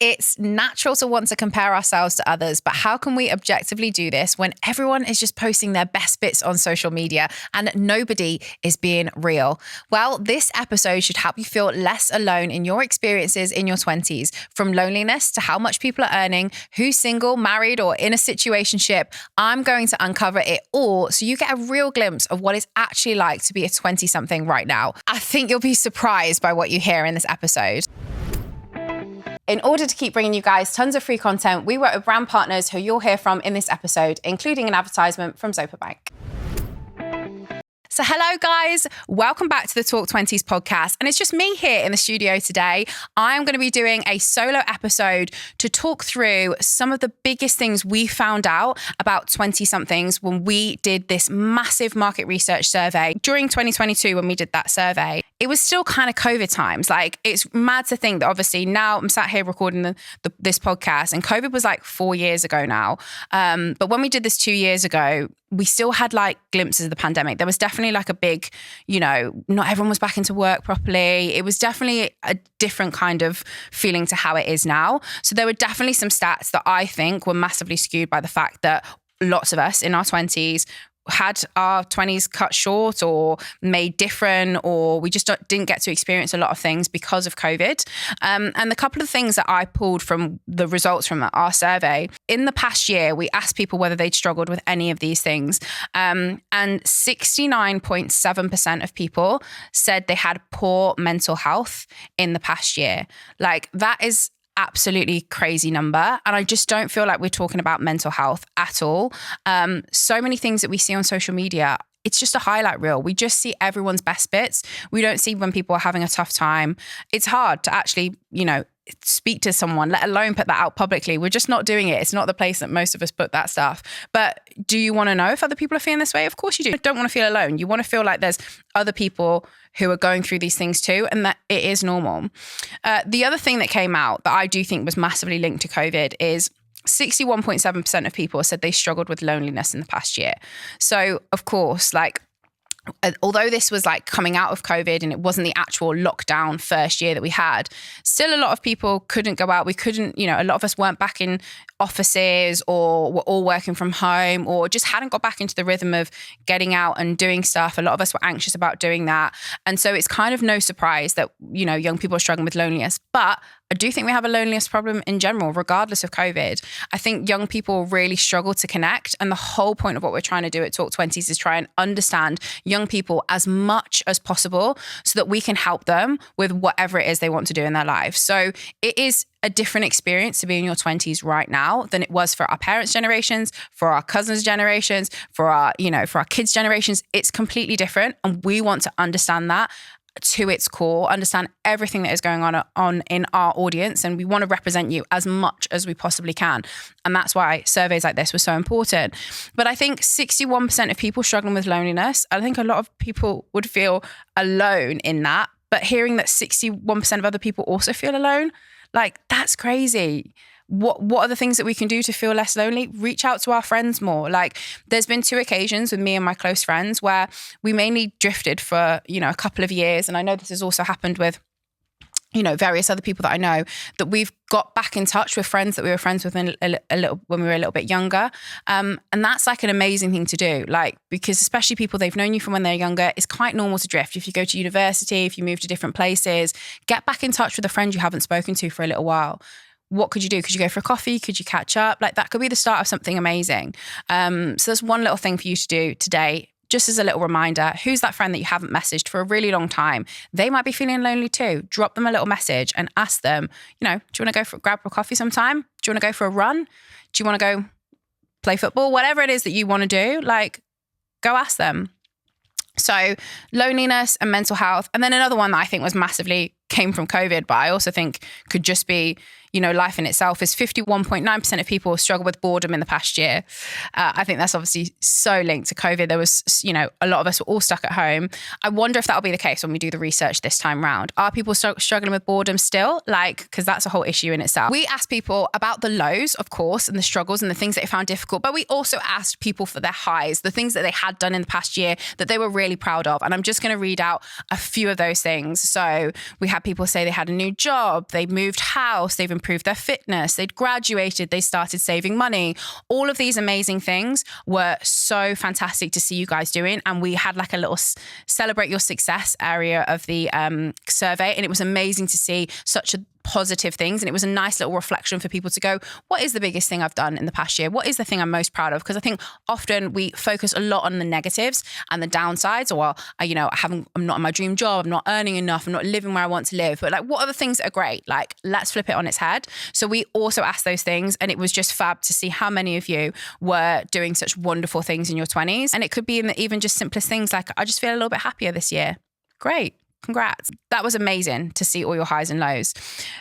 It's natural to want to compare ourselves to others, but how can we objectively do this when everyone is just posting their best bits on social media and nobody is being real? Well, this episode should help you feel less alone in your experiences in your 20s, from loneliness to how much people are earning, who's single, married, or in a situationship. I'm going to uncover it all so you get a real glimpse of what it's actually like to be a 20-something right now. I think you'll be surprised by what you hear in this episode. In order to keep bringing you guys tons of free content, we work with brand partners who you'll hear from in this episode, including an advertisement from Zopa Bank. So hello guys, welcome back to the Talk 20s podcast. And it's just me here in the studio today. I'm going to be doing a solo episode to talk through some of the biggest things we found out about 20-somethings when we did this massive market research survey during 2022 when we did that survey. It was still kind of COVID times. Like, it's mad to think that obviously now I'm sat here recording this podcast and COVID was like 4 years ago now. But when we did this 2 years ago, we still had like glimpses of the pandemic. There was definitely like a big, not everyone was back into work properly. It was definitely a different kind of feeling to how it is now. So there were definitely some stats that I think were massively skewed by the fact that lots of us in our 20s had our 20s cut short or made different, or we just didn't get to experience a lot of things because of COVID. And the couple of things that I pulled from the results from our survey, in the past year, we asked people whether they'd struggled with any of these things. And 69.7% of people said they had poor mental health in the past year. Like, that is absolutely crazy number. And I just don't feel like we're talking about mental health at all. So many things that we see on social media, it's just a highlight reel. We just see everyone's best bits. We don't see when people are having a tough time. It's hard to actually, speak to someone, let alone put that out publicly. We're just not doing it. It's not the place that most of us put that stuff. But do you want to know if other people are feeling this way? Of course you do. You don't want to feel alone. You want to feel like there's other people who are going through these things too, and that it is normal. The other thing that came out that I do think was massively linked to COVID is 61.7% of people said they struggled with loneliness in the past year. So of course, although this was like coming out of COVID and it wasn't the actual lockdown first year that we had, still a lot of people couldn't go out. We couldn't, a lot of us weren't back in offices or were all working from home or just hadn't got back into the rhythm of getting out and doing stuff. A lot of us were anxious about doing that. And so it's kind of no surprise that, young people are struggling with loneliness. But I do think we have a loneliness problem in general, regardless of COVID. I think young people really struggle to connect. And the whole point of what we're trying to do at Talk 20s is try and understand young people as much as possible so that we can help them with whatever it is they want to do in their life. So it is a different experience to be in your 20s right now than it was for our parents' generations, for our cousins' generations, for our kids' generations. It's completely different. And we want to understand that to its core, understand everything that is going on in our audience. And we want to represent you as much as we possibly can. And that's why surveys like this were so important. But I think 61% of people struggling with loneliness, I think a lot of people would feel alone in that. But hearing that 61% of other people also feel alone, that's crazy. What are the things that we can do to feel less lonely? Reach out to our friends more. There's been 2 occasions with me and my close friends where we mainly drifted for, a couple of years. And I know this has also happened with, various other people that I know, that we've got back in touch with friends that we were friends with a little when we were a little bit younger. And that's like an amazing thing to do, because especially people they've known you from when they're younger, it's quite normal to drift. If you go to university, if you move to different places, get back in touch with a friend you haven't spoken to for a little while. What could you do? Could you go for a coffee? Could you catch up? That could be the start of something amazing. So there's one little thing for you to do today, just as a little reminder. Who's that friend that you haven't messaged for a really long time? They might be feeling lonely too. Drop them a little message and ask them, do you want to go grab a coffee sometime? Do you want to go for a run? Do you want to go play football? Whatever it is that you want to do, go ask them. So loneliness and mental health. And then another one that I think was massively came from COVID, but I also think could just be, life in itself, is 51.9% of people struggle with boredom in the past year. I think that's obviously so linked to COVID. There was, a lot of us were all stuck at home. I wonder if that'll be the case when we do the research this time round. Are people struggling with boredom still? Because that's a whole issue in itself. We asked people about the lows, of course, and the struggles and the things that they found difficult, but we also asked people for their highs, the things that they had done in the past year that they were really proud of. And I'm just going to read out a few of those things. So we had people say they had a new job, they moved house, they've improved improved their fitness, they'd graduated, they started saving money. All of these amazing things were so fantastic to see you guys doing. And we had like a little celebrate your success area of the survey. And it was amazing to see such a positive things. And it was a nice little reflection for people to go, what is the biggest thing I've done in the past year? What is the thing I'm most proud of? Because I think often we focus a lot on the negatives and the downsides, or, well, I'm not in my dream job, I'm not earning enough, I'm not living where I want to live. But like, what are the things that are great? Like, let's flip it on its head. So we also asked those things, and it was just fab to see how many of you were doing such wonderful things in your 20s. And it could be in the even just simplest things like, I just feel a little bit happier this year. Great. Congrats. That was amazing to see all your highs and lows.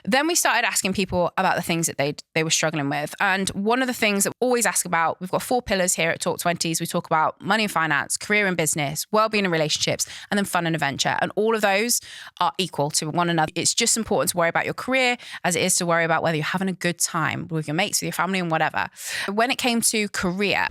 Then we started asking people about the things that they were struggling with. And one of the things that we always ask about, we've got 4 pillars here at Talk 20s. We talk about money and finance, career and business, well-being and relationships, and then fun and adventure. And all of those are equal to one another. It's just important to worry about your career as it is to worry about whether you're having a good time with your mates, with your family, and whatever. When it came to career,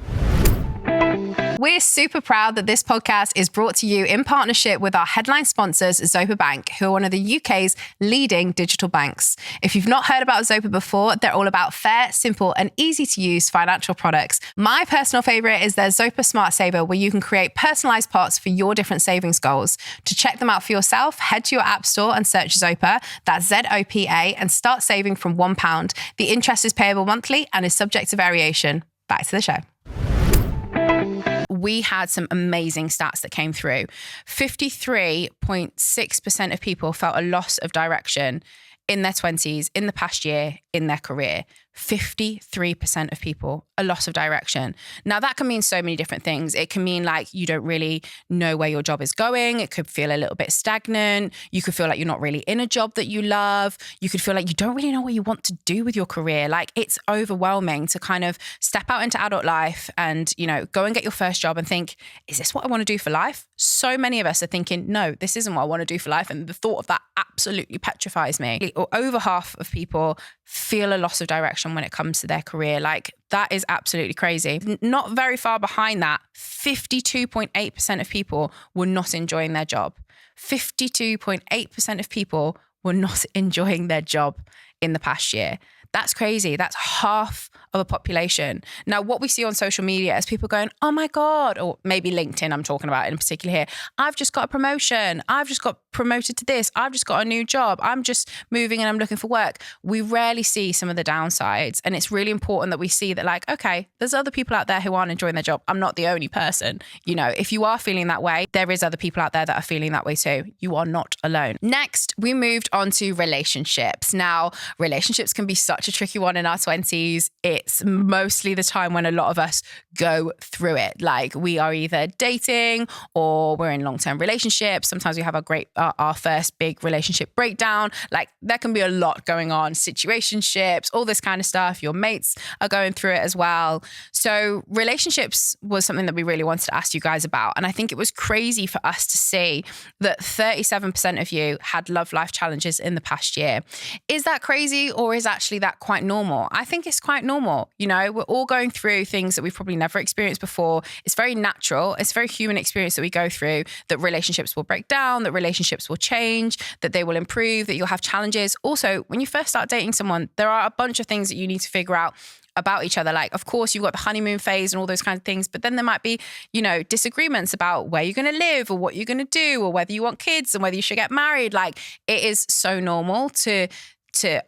we're super proud that this podcast is brought to you in partnership with our headline sponsors, Zopa Bank, who are one of the UK's leading digital banks. If you've not heard about Zopa before, they're all about fair, simple, and easy to use financial products. My personal favorite is their Zopa Smart Saver, where you can create personalized pots for your different savings goals. To check them out for yourself, head to your app store and search Zopa, that's ZOPA, and start saving from £1. The interest is payable monthly and is subject to variation. Back to the show. We had some amazing stats that came through. 53.6% of people felt a loss of direction in their 20s, in the past year, in their career. 53% of people, a loss of direction. Now, that can mean so many different things. It can mean like you don't really know where your job is going. It could feel a little bit stagnant. You could feel like you're not really in a job that you love. You could feel like you don't really know what you want to do with your career. Like, it's overwhelming to kind of step out into adult life and, go and get your first job and think, is this what I want to do for life? So many of us are thinking, no, this isn't what I want to do for life. And the thought of that absolutely petrifies me. Or over half of people feel a loss of direction when it comes to their career. Like, that is absolutely crazy. Not very far behind that, 52.8% of people were not enjoying their job. 52.8% of people were not enjoying their job in the past year. That's crazy. That's half of a population. Now, what we see on social media is people going, oh my God, or maybe LinkedIn I'm talking about in particular here. I've just got a promotion. I've just got promoted to this. I've just got a new job. I'm just moving and I'm looking for work. We rarely see some of the downsides. And it's really important that we see that, like, okay, there's other people out there who aren't enjoying their job. I'm not the only person. If you are feeling that way, there is other people out there that are feeling that way too. You are not alone. Next, we moved on to relationships. Now, relationships can be such a tricky one in our 20s. It's mostly the time when a lot of us go through it. Like, we are either dating or we're in long-term relationships. Sometimes we have our first big relationship breakdown. Like, there can be a lot going on, situationships, all this kind of stuff. Your mates are going through it as well. So relationships was something that we really wanted to ask you guys about. And I think it was crazy for us to see that 37% of you had love life challenges in the past year. Is that crazy, or is actually that quite normal? I think it's quite normal. We're all going through things that we've probably never experienced before. It's very natural. It's a very human experience that we go through, that relationships will break down, that relationships will change, that they will improve, that you'll have challenges. Also, when you first start dating someone, there are a bunch of things that you need to figure out about each other. Like, of course, you've got the honeymoon phase and all those kinds of things, but then there might be, disagreements about where you're going to live or what you're going to do or whether you want kids and whether you should get married. Like, it is so normal to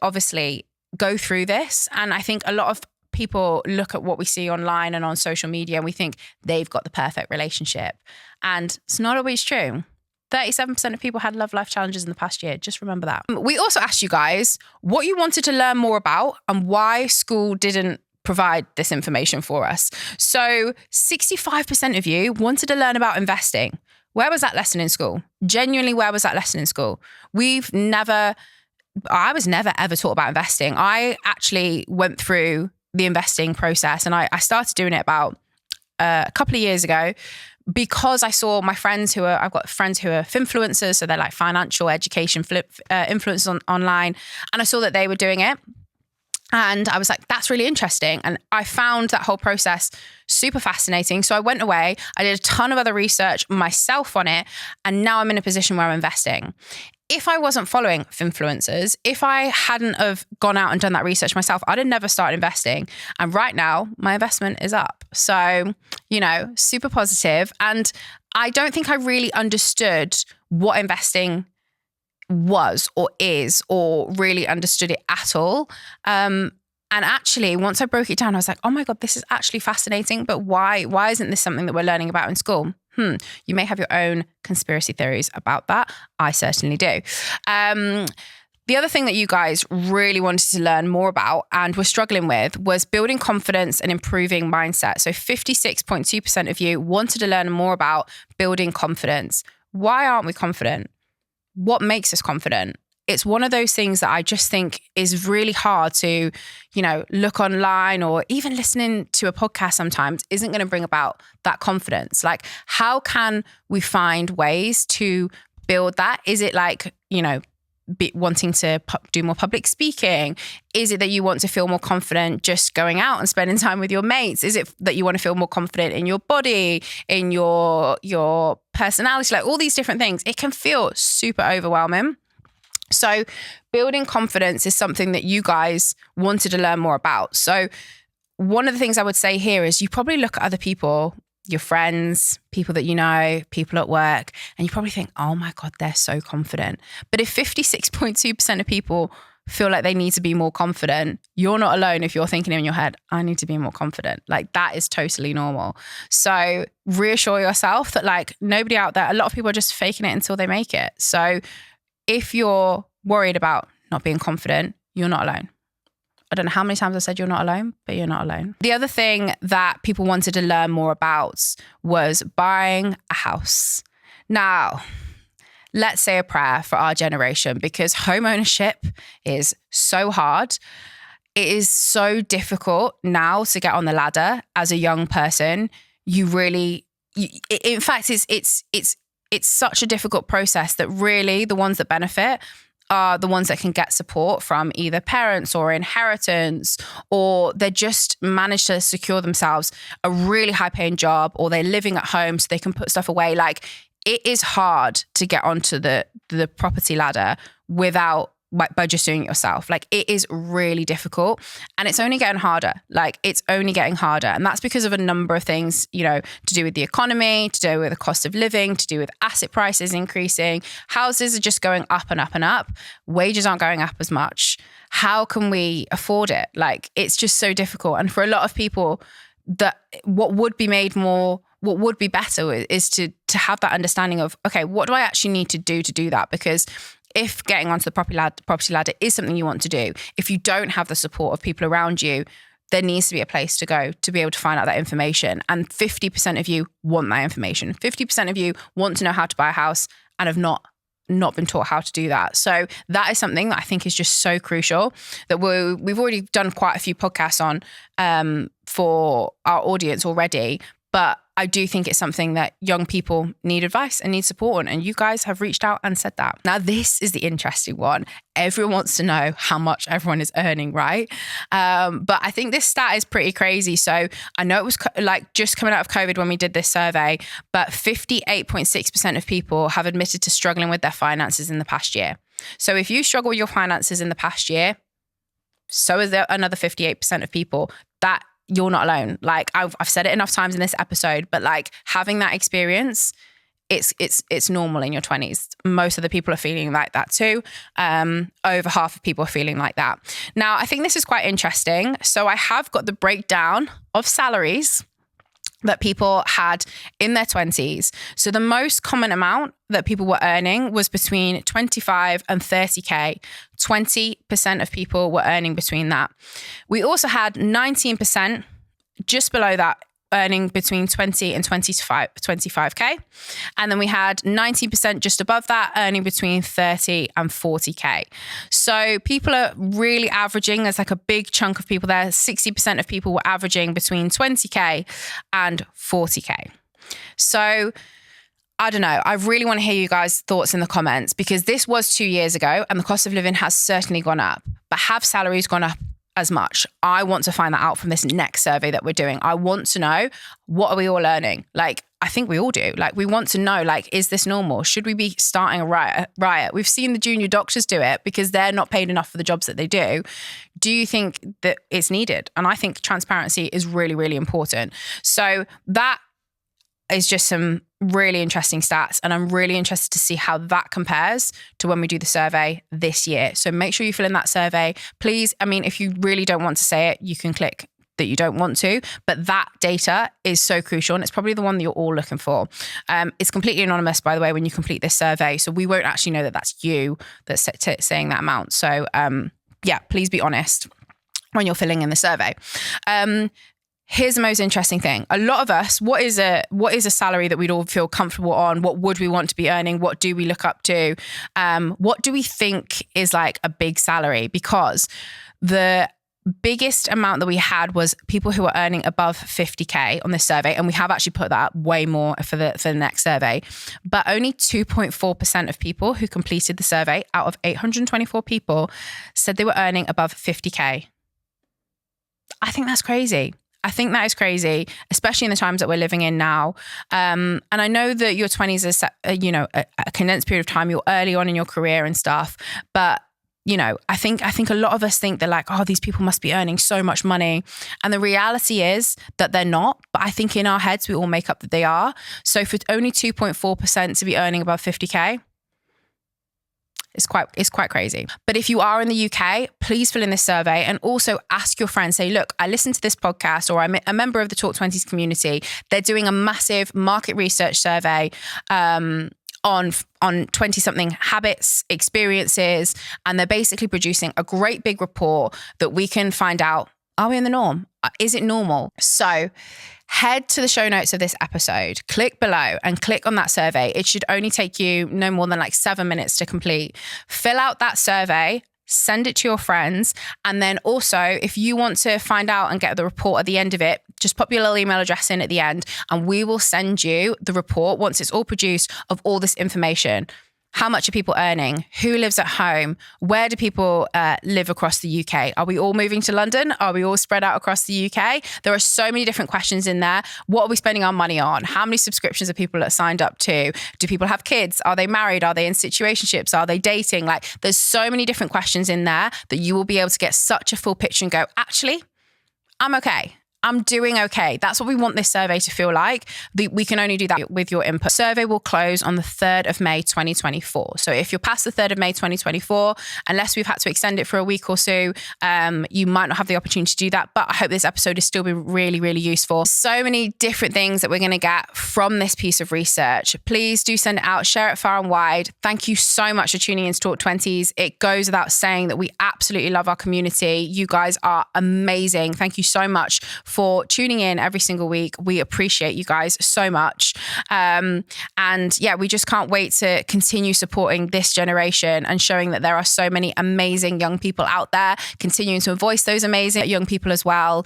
obviously go through this. And I think a lot of people look at what we see online and on social media and we think they've got the perfect relationship. And it's not always true. 37% of people had love life challenges in the past year. Just remember that. We also asked you guys what you wanted to learn more about and why school didn't provide this information for us. So 65% of you wanted to learn about investing. Where was that lesson in school? Genuinely, where was that lesson in school? I was never ever taught about investing. I actually went through the investing process and I started doing it about a couple of years ago because I saw my friends I've got friends who are finfluencers, so they're like financial education influencers online, and I saw that they were doing it. And I was like, that's really interesting. And I found that whole process super fascinating. So I went away, I did a ton of other research myself on it, and now I'm in a position where I'm investing. if I wasn't following influencers, if I hadn't have gone out and done that research myself, I'd have never started investing. And right now, my investment is up. So, super positive. And I don't think I really understood what investing was or is, or really understood it at all. And actually, once I broke it down, I was like, oh my God, this is actually fascinating. But why isn't this something that we're learning about in school? You may have your own conspiracy theories about that. I certainly do. The other thing that you guys really wanted to learn more about and were struggling with was building confidence and improving mindset. So 56.2% of you wanted to learn more about building confidence. Why aren't we confident? What makes us confident? It's one of those things that I just think is really hard to, look online, or even listening to a podcast sometimes isn't going to bring about that confidence. Like, how can we find ways to build that? Is it like, wanting to do more public speaking? Is it that you want to feel more confident just going out and spending time with your mates? Is it that you want to feel more confident in your body, in your personality, like all these different things? It can feel super overwhelming. So building confidence is something that you guys wanted to learn more about. So one of the things I would say here is you probably look at other people, your friends, people that you know, people at work, and you probably think, oh my God, they're so confident. But if 56.2% of people feel like they need to be more confident, you're not alone if you're thinking in your head, I need to be more confident. Like, that is totally normal. So reassure yourself that like nobody out there, a lot of people are just faking it until they make it. So if you're worried about not being confident, you're not alone. I don't know how many times I said you're not alone, but you're not alone. The other thing that people wanted to learn more about was buying a house. Now, let's say a prayer for our generation, because home ownership is so hard. It is so difficult now to get on the ladder as a young person. In fact, it's such a difficult process that really the ones that benefit are the ones that can get support from either parents or inheritance, or they just manage to secure themselves a really high paying job, or they're living at home so they can put stuff away. Like, it is hard to get onto the property ladder by just doing it yourself. Like, it is really difficult, and it's only getting harder. Like, it's only getting harder. And that's because of a number of things, to do with the economy, to do with the cost of living, to do with asset prices increasing. Houses are just going up and up and up. Wages aren't going up as much. How can we afford it? Like, it's just so difficult. And for a lot of people, what would be better is to have that understanding of, okay, what do I actually need to do that? Because if getting onto the property ladder is something you want to do, if you don't have the support of people around you, there needs to be a place to go to be able to find out that information. And 50% of you want that information. 50% of you want to know how to buy a house and have not been taught how to do that. So that is something that I think is just so crucial, that we've already done quite a few podcasts on for our audience already. But I do think it's something that young people need advice and need support on. And you guys have reached out and said that. Now, this is the interesting one. Everyone wants to know how much everyone is earning, right? But I think this stat is pretty crazy. So I know it was like just coming out of COVID when we did this survey, but 58.6% of people have admitted to struggling with their finances in the past year. So if you struggle with your finances in the past year, so is there another 58% of people that you're not alone. Like, I've said it enough times in this episode, but like, having that experience, it's normal in your 20s. Most of the people are feeling like that too. Over half of people are feeling like that. Now, I think this is quite interesting. So I have got the breakdown of salaries that people had in their 20s. So the most common amount that people were earning was between 25 and 30K. 20% of people were earning between that. We also had 19% just below that, earning between 20 and 25K. And then we had 19% just above that, earning between 30 and 40K. So people are really averaging. There's like a big chunk of people there. 60% of people were averaging between 20K and 40K. So I don't know. I really want to hear you guys' thoughts in the comments, because this was 2 years ago and the cost of living has certainly gone up. But have salaries gone up as much? I want to find that out from this next survey that we're doing. I want to know, what are we all earning? Like, I think we all do. Like, we want to know, like, is this normal? Should we be starting a riot? We've seen the junior doctors do it because they're not paid enough for the jobs that they do. Do you think that it's needed? And I think transparency is really, really important. So that is just some really interesting stats. And I'm really interested to see how that compares to when we do the survey this year. So make sure you fill in that survey. Please, I mean, if you really don't want to say it, you can click that you don't want to, but that data is so crucial, and it's probably the one that you're all looking for. It's completely anonymous, by the way, when you complete this survey, so we won't actually know that that's you that's saying that amount. So yeah, please be honest when you're filling in the survey. Here's the most interesting thing. A lot of us, what is a salary that we'd all feel comfortable on? What would we want to be earning? What do we look up to? What do we think is like a big salary? Because the biggest amount that we had was people who were earning above 50K on this survey. And we have actually put that up way more for the next survey. But only 2.4% of people who completed the survey out of 824 people said they were earning above 50K. I think that's crazy. I think that is crazy, especially in the times that we're living in now. And I know that your 20s is, a condensed period of time. You're early on in your career and stuff. But, I think a lot of us think they're like, oh, these people must be earning so much money. And the reality is that they're not. But I think in our heads, we all make up that they are. So for only 2.4% to be earning above 50K, it's quite crazy. But if you are in the UK, please fill in this survey and also ask your friends, say, look, I listened to this podcast, or I'm a member of the Talk 20s community. They're doing a massive market research survey on 20-something habits, experiences, and they're basically producing a great big report that we can find out, are we in the norm? Is it normal? So head to the show notes of this episode, click below and click on that survey. It should only take you no more than like 7 minutes to complete. Fill out that survey, send it to your friends. And then also, if you want to find out and get the report at the end of it, just pop your little email address in at the end and we will send you the report once it's all produced of all this information. How much are people earning? Who lives at home? Where do people live across the UK? Are we all moving to London? Are we all spread out across the UK? There are so many different questions in there. What are we spending our money on? How many subscriptions are people signed up to? Do people have kids? Are they married? Are they in situationships? Are they dating? Like, there's so many different questions in there that you will be able to get such a full picture and go, actually, I'm okay. I'm doing okay. That's what we want this survey to feel like. We can only do that with your input. Survey will close on the 3rd of May, 2024. So if you're past the 3rd of May, 2024, unless we've had to extend it for a week or so, you might not have the opportunity to do that. But I hope this episode has still been really, really useful. So many different things that we're going to get from this piece of research. Please do send it out, share it far and wide. Thank you so much for tuning in to Talk 20s. It goes without saying that we absolutely love our community. You guys are amazing. Thank you so much for tuning in every single week. We appreciate you guys so much. And yeah, we just can't wait to continue supporting this generation and showing that there are so many amazing young people out there, continuing to voice those amazing young people as well.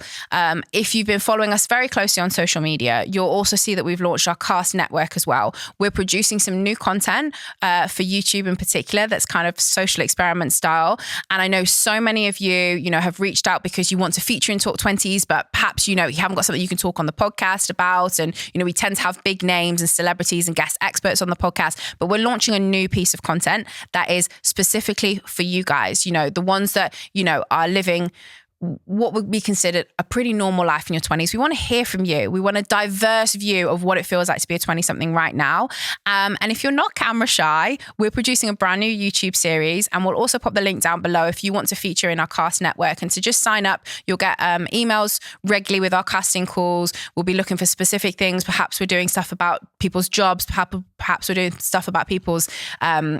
If you've been following us very closely on social media, you'll also see that we've launched our cast network as well. We're producing some new content for YouTube in particular that's kind of social experiment style. And I know so many of you, have reached out because you want to feature in Talk 20s, but perhaps, you haven't got something you can talk on the podcast about. And, we tend to have big names and celebrities and guest experts on the podcast, but we're launching a new piece of content that is specifically for you guys, the ones that, are living what would be considered a pretty normal life in your 20s. We want to hear from you. We want a diverse view of what it feels like to be a 20-something right now. And if you're not camera shy, we're producing a brand new YouTube series, and we'll also pop the link down below if you want to feature in our cast network. And to just sign up, you'll get emails regularly with our casting calls. We'll be looking for specific things. Perhaps we're doing stuff about people's jobs. Perhaps we're doing stuff about people's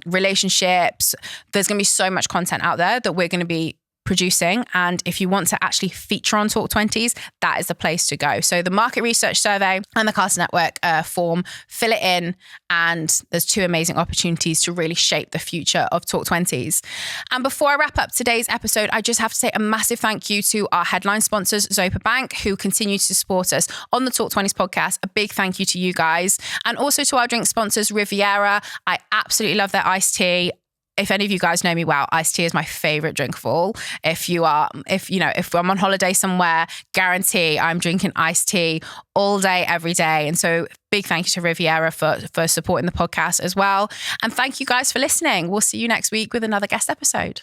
relationships. There's going to be so much content out there that we're going to be producing. And if you want to actually feature on Talk 20s, that is the place to go. So the market research survey and the cast network form, fill it in. And there's 2 amazing opportunities to really shape the future of Talk 20s. And before I wrap up today's episode, I just have to say a massive thank you to our headline sponsors, Zopa Bank, who continue to support us on the Talk 20s podcast. A big thank you to you guys. And also to our drink sponsors, Riviera. I absolutely love their iced tea. if any of you guys know me well, iced tea is my favorite drink of all. If I'm on holiday somewhere, guarantee I'm drinking iced tea all day, every day. And so big thank you to Riviera for supporting the podcast as well. And thank you guys for listening. We'll see you next week with another guest episode.